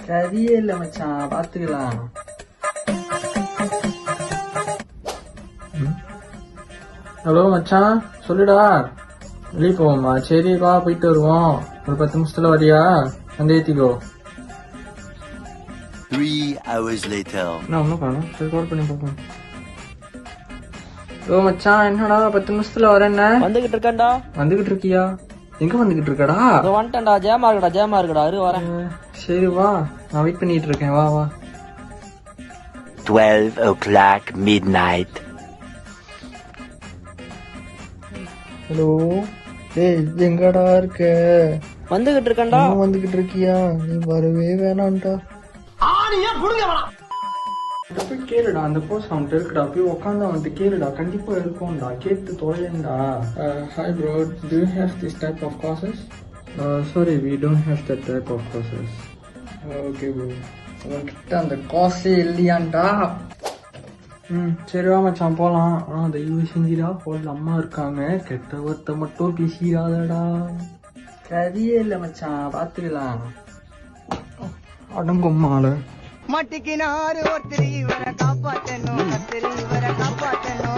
கதையே இல்ல மச்சான், பாத்துக்கலாம். ஹலோ மச்சான், சொல்லுடா. வெளியே போவோமா? சரி வா, போயிட்டு வருவோம். ஒரு 10 நிமிஷத்துல வரியா? வந்து ஏத்திக்கோ. 3 hours later. நான் ஒன்னும் காணும். சரி, கால் பண்ணி பார்ப்போம். ஓ மச்சான், என்னடா 10 நிமிஷத்துல வரேன்ன? வந்துகிட்டு இருக்கேன்டா. வந்துகிட்டு இருக்கியா? எங்க வந்துகிட்டு இருக்கடா? வந்துட்டேன்டா. ஜேமா இருக்குடா இரு வரேன். சரி வா, நான் வெயிட் பண்ணிட்டு இருக்கேன். வா வா. 12 o'clock midnight. ஹலோ, ஏய் எங்கடா இருக்க? வந்துகிட்டு இருக்கேன்டா. வந்துகிட்டு இருக்கியா? நீ வரவே வேணாம்டா. போய் கேளுடா, அந்த கோர்ஸ் அவன்கிட்ட இருக்குடா. போய் உக்காந்து அவன்கிட்ட கேளுடா, கண்டிப்பா இருக்கும்டா. கேட்டு தொலையண்டா. Hi bro, do you have this type of courses? Sorry, we don't have that type of courses. Okay bro, உன்கிட்ட அந்த கோர்ஸே இல்லையாண்டா. சரி வா மச்சான் போலாம். ஆனால் தயவு செஞ்சிடா, ஹோல்ல அம்மா இருக்காங்க, கெட்ட வார்த்தை மட்டும் பேசிடாதடா. கதையே இல்லை மச்சான், பார்த்துக்கலாம். அடங்கும்மால மட்டிக்கினாரு ஒருத்தர் இவரை காப்பாற்றணும், கத்திரி இவரை காப்பாற்றணும்.